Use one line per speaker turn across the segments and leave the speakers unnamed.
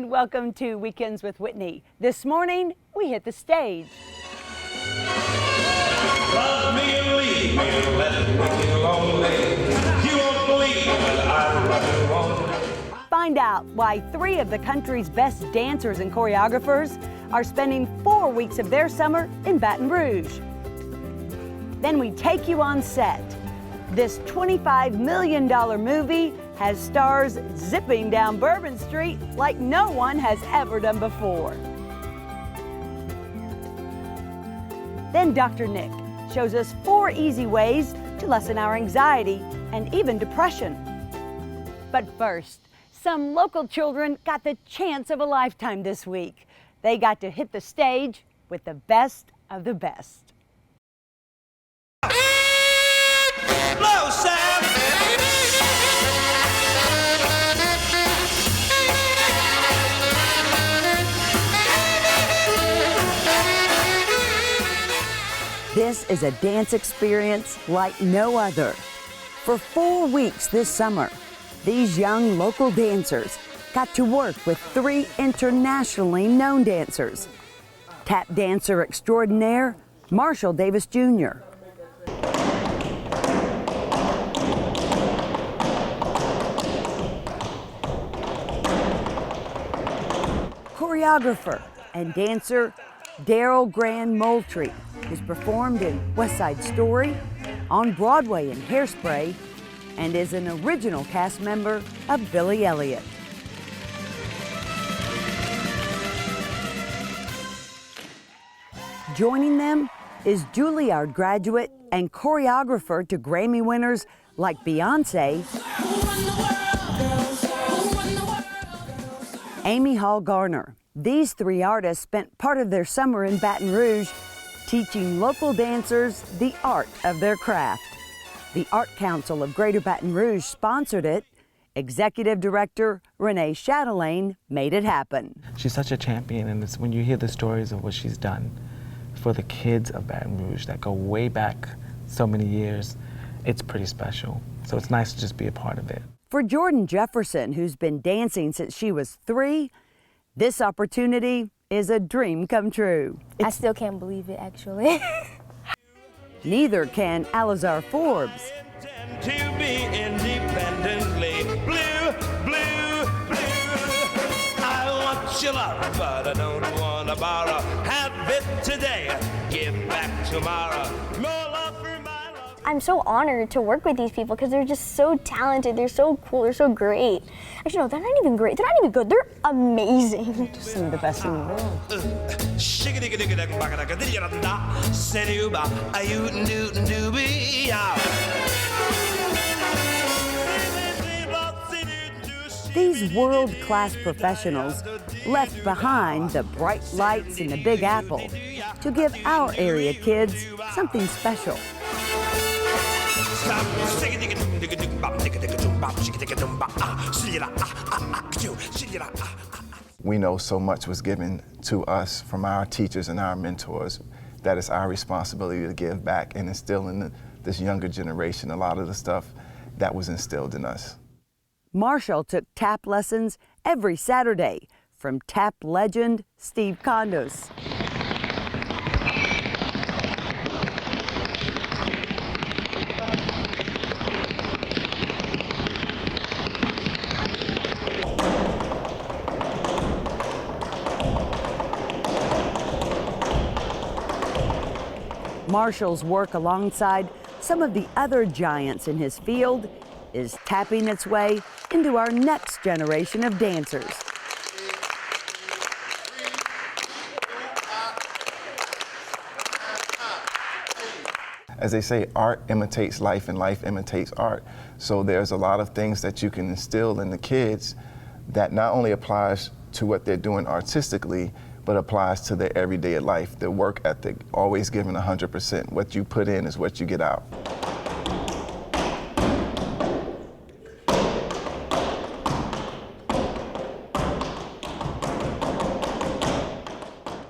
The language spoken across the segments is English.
and welcome to Weekends with Whitney. This morning, we hit the stage.
Love me and leave me and let me lonely. You won't believe that I run wrong.
Find out why 3 of the country's best dancers and choreographers are spending 4 weeks of their summer in Baton Rouge. Then we take you on set. This $25 million movie has stars zipping down Bourbon Street like no one has ever done before. Then Dr. Nick shows us 4 easy ways to lessen our anxiety and even depression. But first, some local children got the chance of a lifetime this week. They got to hit the stage with the best of the best.
Blow, Sam!
This is a dance experience like no other. For 4 weeks this summer, these young local dancers got to work with 3 internationally known dancers. Tap dancer extraordinaire, Marshall Davis Jr. Choreographer and dancer Daryl Grand Moultrie, who's performed in West Side Story, on Broadway in Hairspray, and is an original cast member of Billy Elliot. Joining them is Juilliard graduate and choreographer to Grammy winners like Beyonce, Amy Hall Garner. These 3 artists spent part of their summer in Baton Rouge teaching local dancers the art of their craft. The Art Council of Greater Baton Rouge sponsored it. Executive Director Renee Chatelaine made it happen.
She's such a champion, and when you hear the stories of what she's done for the kids of Baton Rouge that go way back so many years, it's pretty special. So it's nice to just be a part of it.
For Jordan Jefferson, who's been dancing since she was 3, this opportunity is a dream come true.
I still can't believe it, actually.
Neither can Alizar Forbes.
To be independently blue, blue, blue. I want your love, but I don't want to borrow. Have it today, give back tomorrow. More love for my love.
I'm so honored to work with these people because they're just so talented, they're so cool, they're so great. Actually, no, they're not even great, they're not even good, they're amazing.
Just some of the best in the world. These world-class professionals left behind the bright lights in the Big Apple to give our area kids something special.
We know so much was given to us from our teachers and our mentors that it's our responsibility to give back and instill in this younger generation a lot of the stuff that was instilled in us.
Marshall took tap lessons every Saturday from tap legend Steve Condos. Marshall's work alongside some of the other giants in his field is tapping its way into our next generation of dancers.
As they say, art imitates life and life imitates art. So there's a lot of things that you can instill in the kids that not only applies to what they're doing artistically, but applies to their everyday life, their work ethic, always giving 100%. What you put in is what you get out.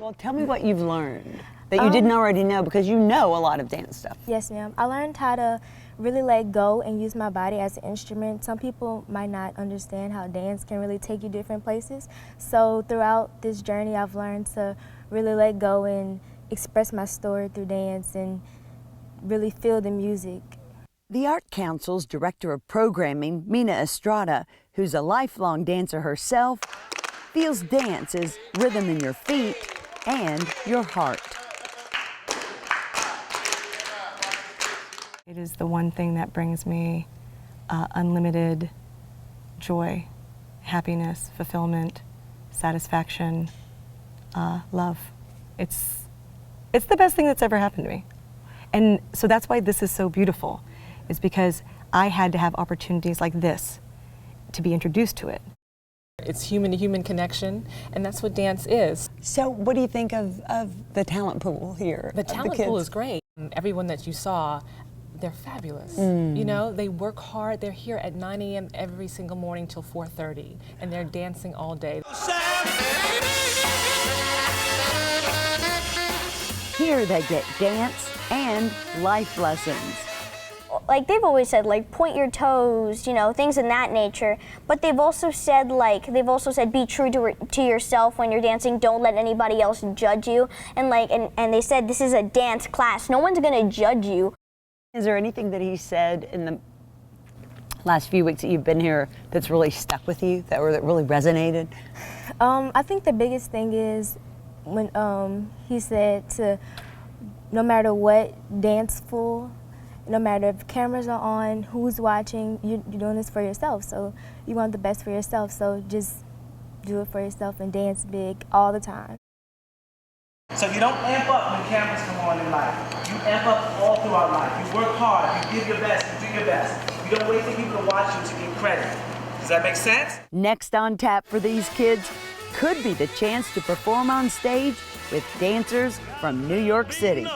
Well, tell me what what you've learned that you didn't already know, because you know a lot of dance stuff.
Yes, ma'am. I learned how to really let go and use my body as an instrument. Some people might not understand how dance can really take you different places. So throughout this journey, I've learned to really let go and express my story through dance and really feel the music.
The Art Council's Director of Programming, Mina Estrada, who's a lifelong dancer herself, feels dance is rhythm in your feet and your heart.
It is the one thing that brings me unlimited joy, happiness, fulfillment, satisfaction, love. It's the best thing that's ever happened to me. And so that's why this is so beautiful, is because I had to have opportunities like this to be introduced to it.
It's human-to-human connection, and that's what dance is.
So what do you think of the talent pool here?
The talent pool is great. Everyone that you saw, they're fabulous. You know, they work hard. They're here at 9 a.m. every single morning till 4:30, and they're dancing all day.
Here they get dance and life lessons.
Like they've always said, like point your toes, you know, things in that nature. But they've also said, be true to yourself when you're dancing. Don't let anybody else judge you. And and they said this is a dance class. No one's gonna judge you.
Is there anything that he said in the last few weeks that you've been here that's really stuck with you, that really resonated?
I think the biggest thing is when he said to, no matter what, dance full. No matter if cameras are on, who's watching, you're doing this for yourself. So you want the best for yourself. So just do it for yourself and dance big all the time.
So you don't amp up when cameras come on in life. You amp up all throughout life. You work hard, you give your best, you do your best. You don't wait for people to watch you to get credit. Does that make sense?
Next on tap for these kids could be the chance to perform on stage with dancers from New York City.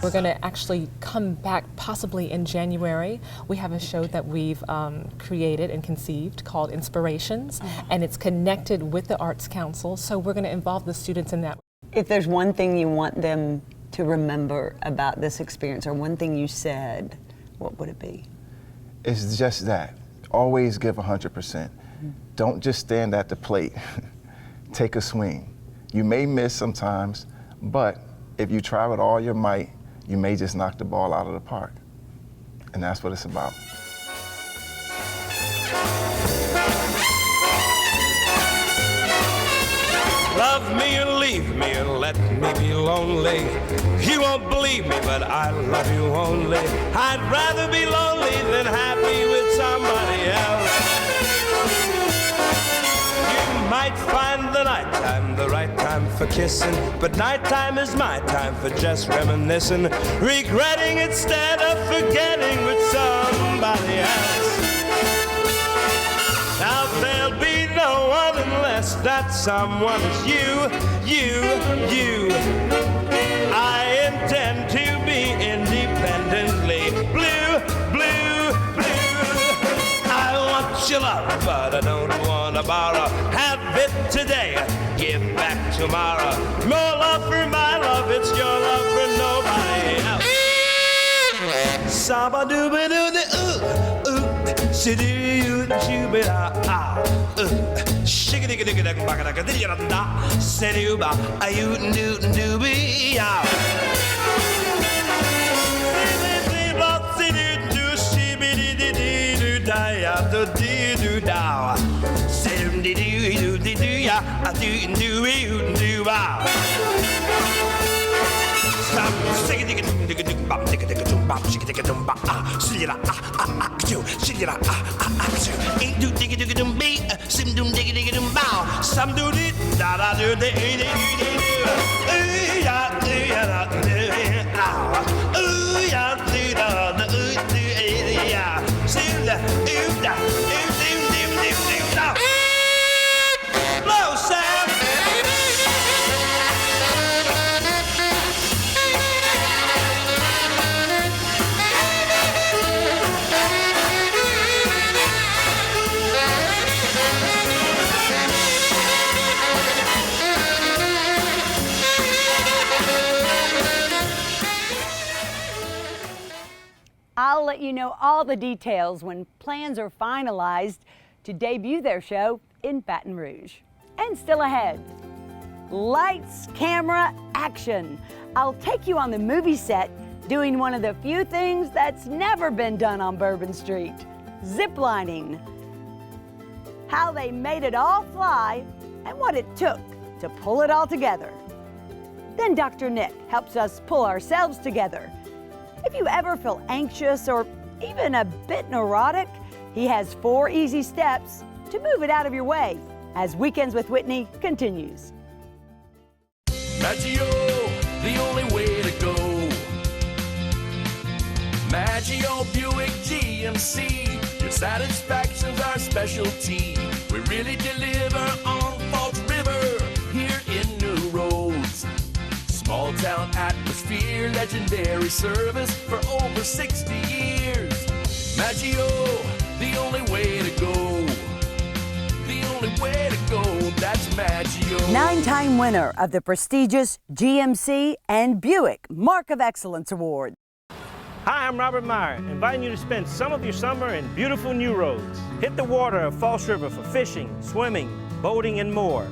We're going to actually come back possibly in January. We have a show that we've created and conceived called Inspirations, and it's connected with the Arts Council, so we're going to involve the students in that.
If there's one thing you want them to remember about this experience, or one thing you said, what would it be?
It's just that. Always give 100%. Don't just stand at the plate. Take a swing. You may miss sometimes, but if you try with all your might, you may just knock the ball out of the park. And that's what it's about.
Love me or leave me and let me be lonely. You won't believe me, but I love you only. I'd rather be lonely than happy with somebody else. You might find the nighttime the right time for kissing, but nighttime is my time for just reminiscing, regretting instead of forgetting with somebody else. Now there'll be no one unless that someone is you. I intend to be independently blue. I want your love, but I don't want to borrow. Have it today, give back tomorrow. More love for my love, it's your love for nobody else. Saba dooba doo the si doo doo ah shigga digga digga digga baka digga digga da si doo ba ayu doo doo be ya. Si doo doo si bi di di di doo da ya do di doo da. Si doo di doo di doo ya a doo doo doo ba. Stop singing digga digga digga bam digga digga dum bam shigga digga dum ba ah silira ah you silira ah ain't do digga digga dum be sim dum digga digga dum bow some do it da da do de de ya da ya da ya sim da da blow Sam.
let you know all the details when plans are finalized to debut their show in Baton Rouge. And still ahead, lights, camera, action. I'll take you on the movie set doing one of the few things that's never been done on Bourbon Street, ziplining. How they made it all fly and what it took to pull it all together. Then Dr. Nick helps us pull ourselves together. If you ever feel anxious or even a bit neurotic, he has 4 easy steps to move it out of your way as Weekends with Whitney continues.
Maggio, the only way to go. Maggio Buick GMC, your satisfaction's our specialty. We really deliver on Falls River here in New Roads. Small town atmosphere, legendary service for over 60 years. Maggio, the only way to go. The only way to go, that's Maggio.
9-time winner of the prestigious GMC and Buick Mark of Excellence Award.
Hi, I'm Robert Meyer, inviting you to spend some of your summer in beautiful New Roads. Hit the water of Falls River for fishing, swimming, boating, and more.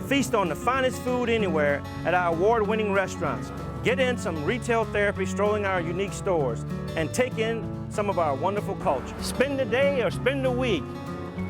Feast on the finest food anywhere at our award-winning restaurants. Get in some retail therapy strolling our unique stores and take in some of our wonderful culture. Spend the day or spend the week.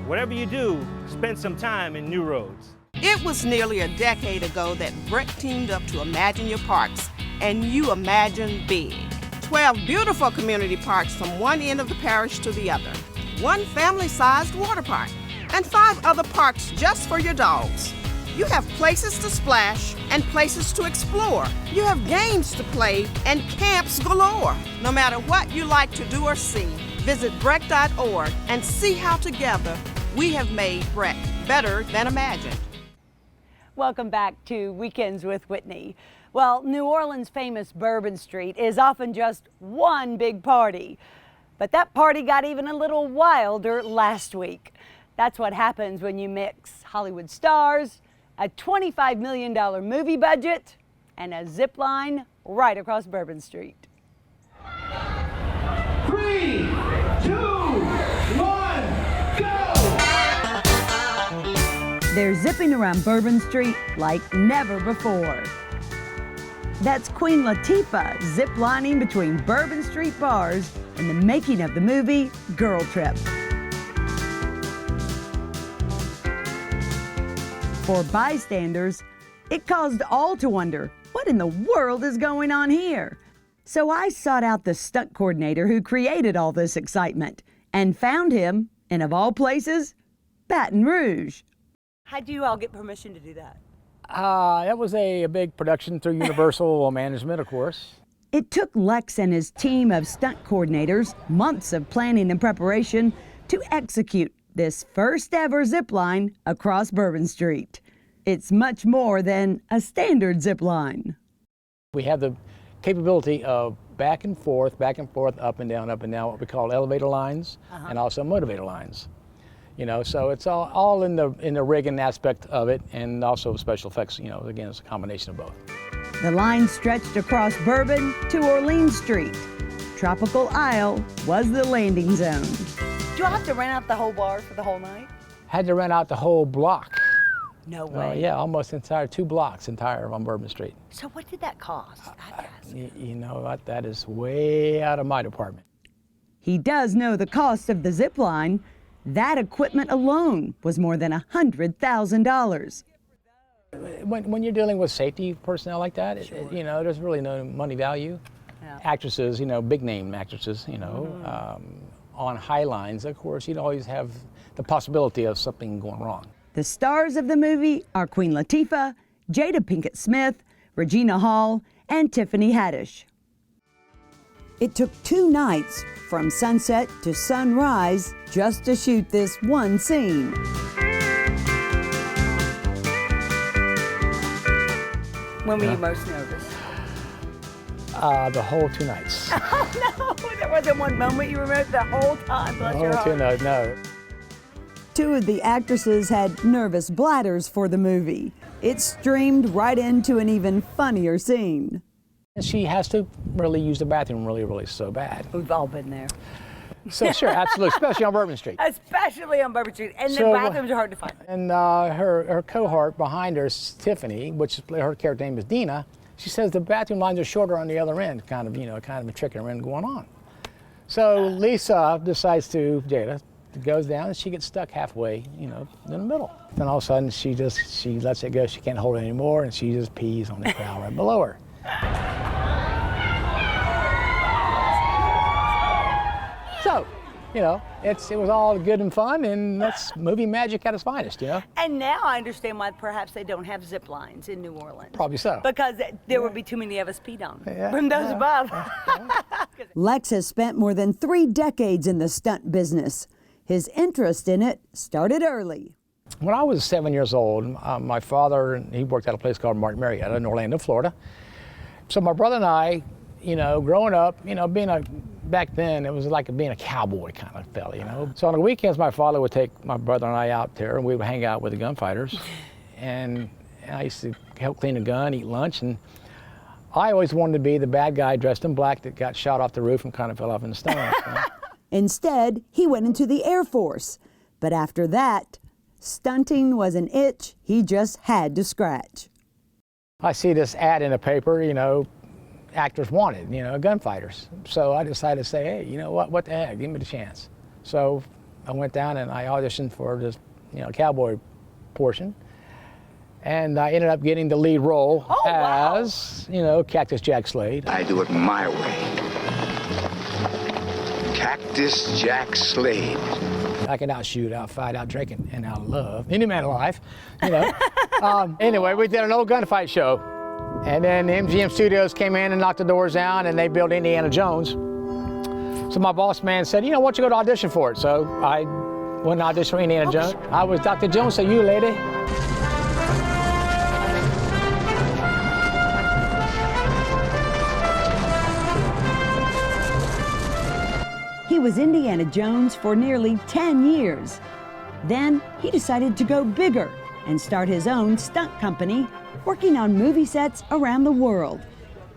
Whatever you do, spend some time in New Roads.
It was nearly a decade ago that Brett teamed up to Imagine Your Parks, and you imagined big. 12 beautiful community parks from one end of the parish to the other, 1 family-sized water park, and 5 other parks just for your dogs. You have places to splash and places to explore. You have games to play and camps galore. No matter what you like to do or see, visit Breck.org and see how together we have made Breck better than imagined.
Welcome back to Weekends with Whitney. Well, New Orleans' famous Bourbon Street is often just one big party. But that party got even a little wilder last week. That's what happens when you mix Hollywood stars, a $25 million movie budget, and a zip line right across Bourbon Street.
3, 2, 1, go!
They're zipping around Bourbon Street like never before. That's Queen Latifah ziplining between Bourbon Street bars in the making of the movie Girl Trip. For bystanders, it caused all to wonder, what in the world is going on here? So I sought out the stunt coordinator who created all this excitement and found him in, of all places, Baton Rouge. How'd you all get permission to do that?
That was a big production through Universal Management, of course.
It took Lex and his team of stunt coordinators months of planning and preparation to execute this first ever zip line across Bourbon Street. It's much more than a standard zip line.
We have the capability of back and forth, up and down, what we call elevator lines, and also motivator lines. You know, so it's all in the rigging aspect of it, and also special effects. You know, again, it's a combination of both.
The line stretched across Bourbon to Orleans Street. Tropical Isle was the landing zone. Did you all have to rent out the whole bar for the whole night?
Had to rent out the whole block.
No way.
Yeah, almost 2 blocks on Bourbon Street.
So what did that cost?
You know what? That is way out of my department.
He does know the cost of the zip line. That equipment alone was more than $100,000.
When you're dealing with safety personnel like that, you know, there's really no money value. Yeah. Actresses, you know, big name actresses, you know, on high lines, of course, you'd always have the possibility of something going wrong.
The stars of the movie are Queen Latifah, Jada Pinkett Smith, Regina Hall, and Tiffany Haddish. It took 2 nights from sunset to sunrise just to shoot this one scene. When were you most nervous?
The whole 2 nights.
Oh no, there wasn't one moment you remember the whole time. Bless your heart.
2 nights, no.
2 of the actresses had nervous bladders for the movie. It streamed right into an even funnier scene.
And she has to really use the bathroom really so bad.
We've all been there.
So sure, absolutely, especially on Bourbon Street.
Especially on Bourbon Street, and
So,
the bathrooms are hard to find.
And her cohort behind her, Tiffany, which her character name is Dina, she says the bathroom lines are shorter on the other end, kind of a trick around going on. So Lisa decides Jada goes down and she gets stuck halfway, in the middle. Then all of a sudden she lets it go. She can't hold it anymore, and she just pees on the crowd right below her. So, it was all good and fun, and that's movie magic at its finest,
And now I understand why perhaps they don't have zip lines in New Orleans.
Probably so.
Because there would be too many of us peed on from those above.
Lex has spent more than 3 decades in the stunt business. His interest in it started early.
When I was 7 years old, my father, he worked at a place called Martin Marietta in Orlando, Florida. So my brother and I, growing up, back then it was like being a cowboy kind of fella, So on the weekends, my father would take my brother and I out there, and we would hang out with the gunfighters. And I used to help clean a gun, eat lunch, and I always wanted to be the bad guy dressed in black that got shot off the roof and kind of fell off in the stomach.
Instead, he went into the Air Force. But after that, stunting was an itch he just had to scratch.
I see this ad in the paper, actors wanted, gunfighters. So I decided to say, hey, what the heck, give me the chance. So I went down and I auditioned for this, cowboy portion. And I ended up getting the lead role as, Cactus Jack Slade.
I do it my way. Cactus Jack Slade.
I can outshoot, outfight, outdrink, and outlove any man alive, Anyway, we did an old gunfight show. And then MGM Studios came in and knocked the doors down, and they built Indiana Jones. So my boss man said, why don't you go to audition for it? So I went to audition for Indiana Jones. I was Dr. Jones, so you lady.
He was Indiana Jones for nearly 10 years. Then he decided to go bigger and start his own stunt company, working on movie sets around the world.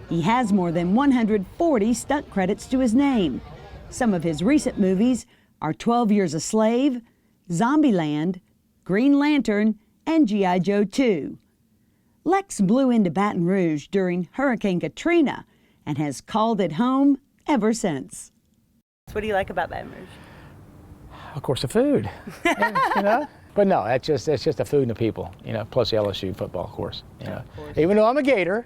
He has more than 140 stunt credits to his name. Some of his recent movies are 12 Years a Slave, Zombieland, Green Lantern, and G.I. Joe 2. Lex blew into Baton Rouge during Hurricane Katrina and has called it home ever since.
What do you like about Baton Rouge?
Of course, the food, But no, it's just the food and the people, plus the LSU football, of course, Even though I'm a Gator,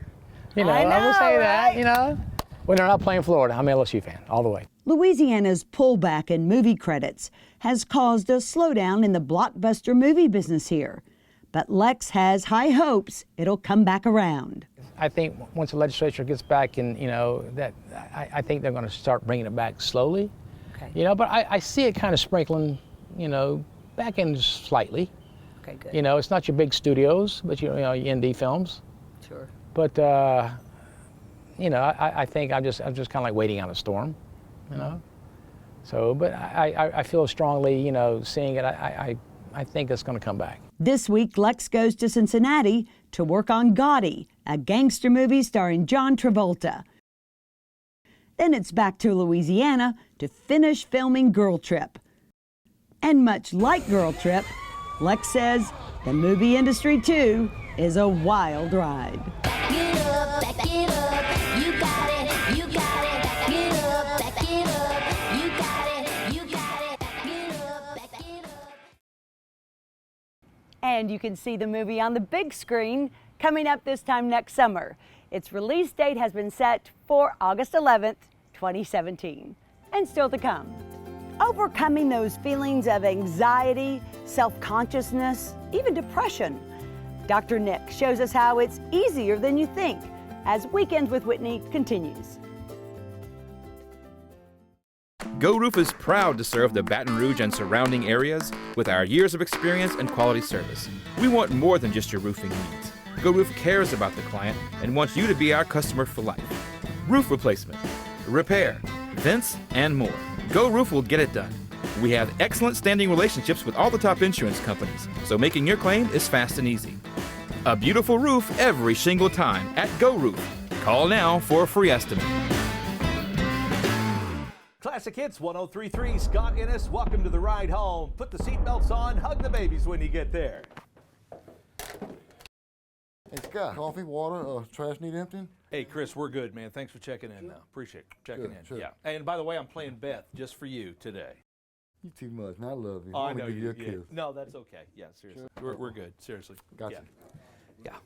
I will say that, when they're not playing Florida, I'm an LSU fan all the way.
Louisiana's pullback in movie credits has caused a slowdown in the blockbuster movie business here. But Lex has high hopes it'll come back around.
I think once the legislature gets back and, that I think they're going to start bringing it back slowly. Okay. But I see it kind of sprinkling, back in slightly.
Okay, good.
It's not your big studios, but your indie films.
Sure.
But I think I'm just kind of like waiting on a storm, So, but I feel strongly, seeing it. I think it's going to come back.
This week, Lex goes to Cincinnati to work on Gotti, a gangster movie starring John Travolta. Then it's back to Louisiana to finish filming Girl Trip. And much like Girl Trip, Lex says the movie industry, too, is a wild ride.
Back it up, back it up. You got it, you got it. Back it up, back it up. You got it, you got it. Back it up, back it up.
And you can see the movie on the big screen coming up this time next summer. Its release date has been set for August 11th, 2017. And still to come. Overcoming those feelings of anxiety, self-consciousness, even depression. Dr. Nick shows us how it's easier than you think as Weekends with Whitney continues.
Go Roof is proud to serve the Baton Rouge and surrounding areas with our years of experience and quality service. We want more than just your roofing needs. Go Roof cares about the client and wants you to be our customer for life. Roof replacement, repair, vents, and more. Go Roof will get it done. We have excellent standing relationships with all the top insurance companies, so making your claim is fast and easy. A beautiful roof every shingle time at Go Roof. Call now for a free estimate.
Classic Hits 103.3, Scott Innes. Welcome to the ride home. Put the seatbelts on, hug the babies when you get there.
Hey, Scott, coffee, water, trash need emptying?
Hey, Chris, we're good, man. Thanks for checking in now. Appreciate checking
Good,
in.
sure.
Yeah. And by the way, I'm playing Beth just for you today.
You too much, man. I love you.
Oh, I
wanna
know
give you a
yeah.
kiss.
No, that's okay. Yeah, seriously. We're good. Seriously.
Gotcha.
Yeah.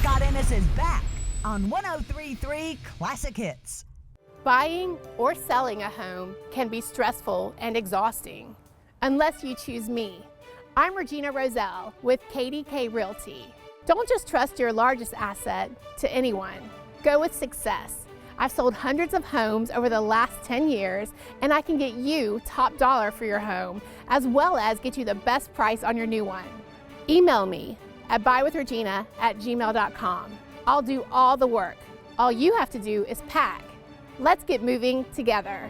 Scott Innes is back on 103.3 Classic Hits.
Buying or selling a home can be stressful and exhausting, unless you choose me. I'm Regina Roselle with KDK Realty. Don't just trust your largest asset to anyone. Go with success. I've sold hundreds of homes over the last 10 years, and I can get you top dollar for your home, as well as get you the best price on your new one. Email me at buywithregina@gmail.com. I'll do all the work. All you have to do is pack. Let's get moving together.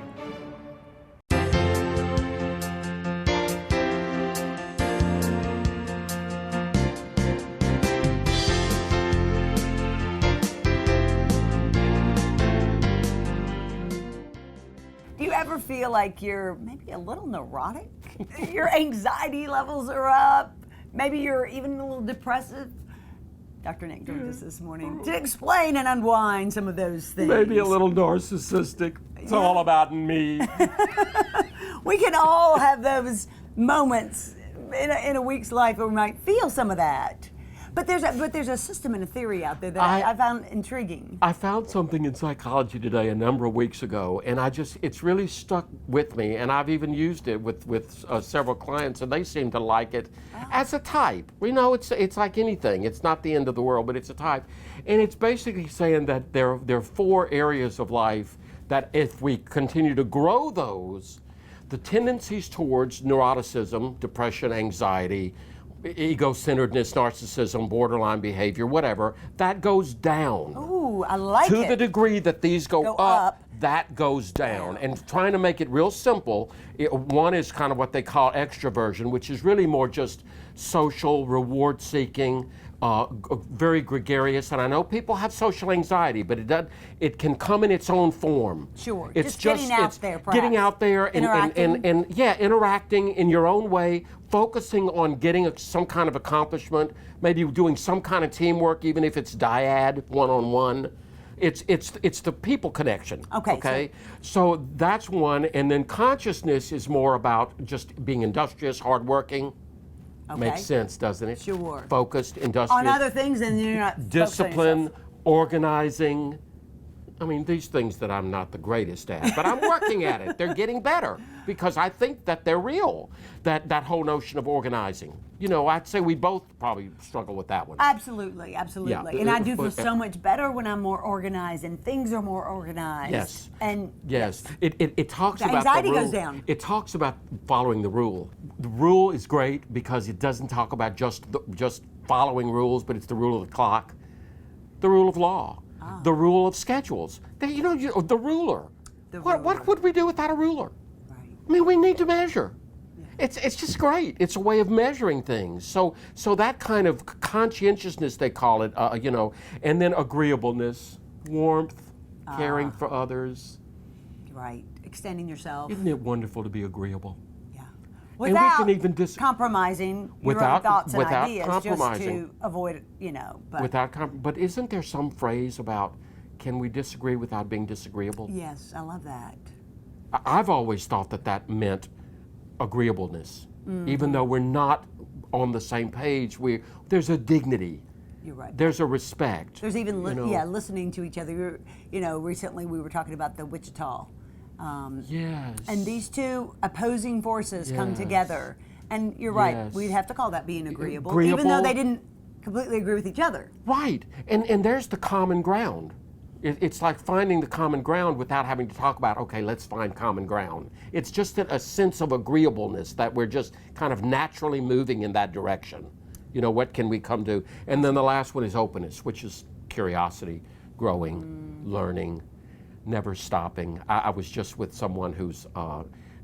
Do you ever feel like you're maybe a little neurotic? Your anxiety levels are up. Maybe you're even a little depressive. Dr. Nick joined us this morning to explain and unwind some of those things.
Maybe a little narcissistic. It's all about me.
We can all have those moments in a week's life where we might feel some of that. But there's a system and a theory out there that I found intriguing.
I found something in psychology today a number of weeks ago, and it's really stuck with me, and I've even used it with several clients, and they seem to like it as a type. You know, it's like anything. It's not the end of the world, but it's a type. And it's basically saying that there are 4 areas of life that if we continue to grow those, the tendencies towards neuroticism, depression, anxiety, ego-centeredness, narcissism, borderline behavior, whatever, that goes down.
Ooh, I like it.
To the degree that these go up, that goes down. And trying to make it real simple, one is kind of what they call extroversion, which is really more just social, reward-seeking, very gregarious. And I know people have social anxiety, but it can come in its own form.
Sure,
It's
just getting out there, perhaps.
Getting out there
Interacting.
and interacting in your own way, focusing on getting some kind of accomplishment, maybe doing some kind of teamwork, even if it's dyad, one-on-one. It's the people connection. Okay. So that's one, and then consciousness is more about just being industrious, hardworking.
Okay.
Makes sense, doesn't it?
Sure.
Focused, industrious.
On other things, and you're not
Discipline, organizing. I mean, these things that I'm not the greatest at, but I'm working at it. They're getting better because I think that they're real. That whole notion of organizing. You know, I'd say we both probably struggle with that one.
Absolutely.
Yeah.
And I do feel so much better when I'm more organized and things are more organized.
Yes.
And
yes. It talks
The
about
anxiety
the rule.
goes down.
It talks about following the rule. The rule is great because it doesn't talk about just following rules, but it's the rule of the clock, the rule of law, the rule of schedules. The ruler. What would we do without a ruler? Right. I mean, we need to measure. Yeah. It's just great. It's a way of measuring things. So that kind of conscientiousness, they call it, and then agreeableness, warmth, caring for others.
Right. Extending yourself.
Isn't it wonderful to be agreeable?
Without
and we can even
compromising your own thoughts and ideas, just
compromising.
to avoid, But
But isn't there some phrase about, can we disagree without being disagreeable?
Yes, I love that.
I've always thought that meant agreeableness.
Mm-hmm.
Even though we're not on the same page, there's a dignity.
You're right.
There's a respect.
There's even, listening to each other. Recently we were talking about the Wichita.
Yes.
And these two opposing forces come together. And you're right, we'd have to call that being agreeable, even though they didn't completely agree with each other.
Right. And there's the common ground. It's like finding the common ground without having to talk about, okay, let's find common ground. It's just a sense of agreeableness that we're just kind of naturally moving in that direction. What can we come to? And then the last one is openness, which is curiosity, growing, learning, never stopping. I was just with someone who's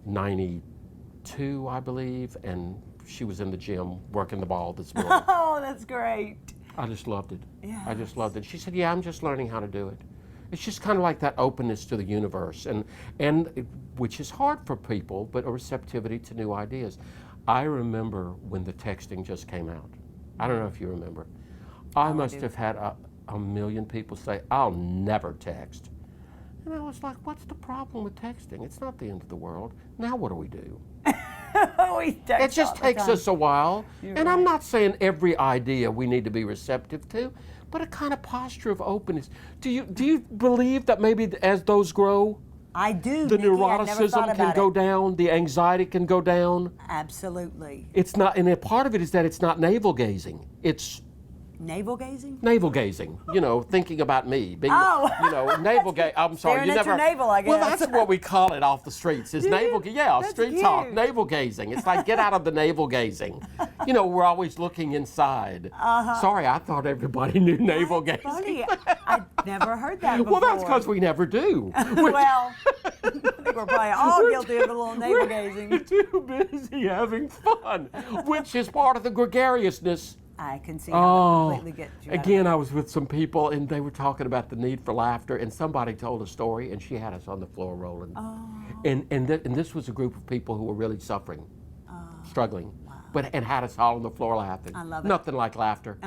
92, I believe, and she was in the gym working the ball this morning.
Oh, that's great.
I just loved it.
Yes.
I just loved it. She said, yeah, I'm just learning how to do it. It's just kind of like that openness to the universe, which is hard for people, but a receptivity to new ideas. I remember when the texting just came out. I don't know if you remember. I must have had a million people say, I'll never text. And I was like, what's the problem with texting? It's not the end of the world. Now what do we do? It just takes us a while. And I'm not saying every idea we need to be receptive to, but a kind of posture of openness. Do you believe that maybe as those grow,
I do.
the
Nikki,
neuroticism can go down, the anxiety can go down?
Absolutely.
It's not, and a part of it is that it's not navel gazing. It's
navel gazing.
Navel gazing. You know, thinking about me. Being,
Oh.
You know, navel gaze. I'm sorry.
Staring at your navel, I
Well,
guess.
that's what we call it off the streets. Is navel? Yeah,
That's
street talk.
cute.
Navel gazing. It's like get out of the navel gazing. You know, we're always looking inside. Sorry, I thought everybody knew navel gazing.
Funny. I've never heard that before.
Well, that's because we never do.
Well, I think we're probably all guilty of a little navel gazing.
Too busy having fun, which is part of the gregariousness.
I can see how that completely gets you.
Again, I was with some people and they were talking about the need for laughter, and somebody told a story and she had us on the floor rolling. And this was a group of people who were really suffering, struggling, and had us all on the floor laughing.
I love it.
Nothing like laughter.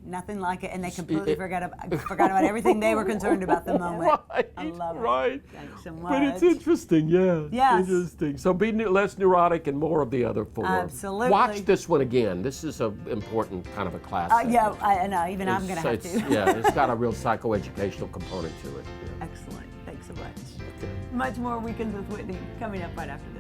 Nothing like it, and they completely forgot about everything they were concerned about the moment.
Right,
I love it.
right.
Thanks so much.
But it's interesting, yeah.
Yes.
Interesting. So be less neurotic and more of the other four.
Absolutely.
Watch this one again. This is an important kind of a class.
Yeah, I know. Even I'm going to have to.
Yeah, it's got a real psychoeducational component to it. Yeah.
Excellent. Thanks so much. Much more Weekends with Whitney coming up right after this.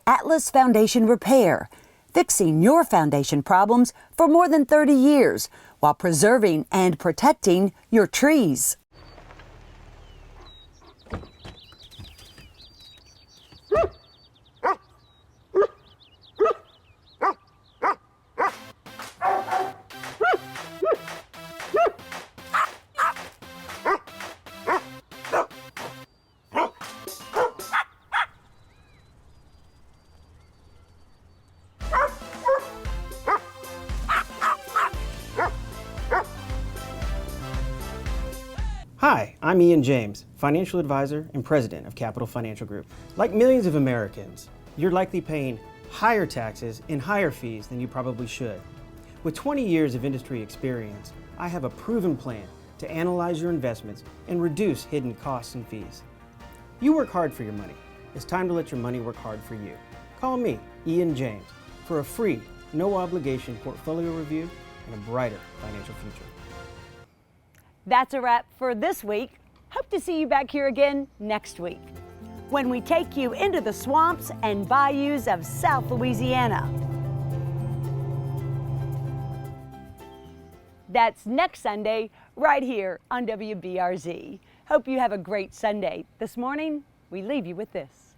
Atlas Foundation Repair, fixing your foundation problems for more than 30 years while preserving and protecting your trees.
Hi, I'm Ian James, financial advisor and president of Capital Financial Group. Like millions of Americans, you're likely paying higher taxes and higher fees than you probably should. With 20 years of industry experience, I have a proven plan to analyze your investments and reduce hidden costs and fees. You work hard for your money. It's time to let your money work hard for you. Call me, Ian James, for a free, no-obligation portfolio review and a brighter financial future.
That's a wrap for this week. Hope to see you back here again next week when we take you into the swamps and bayous of South Louisiana. That's next Sunday right here on WBRZ. Hope you have a great Sunday. This morning, we leave you with this.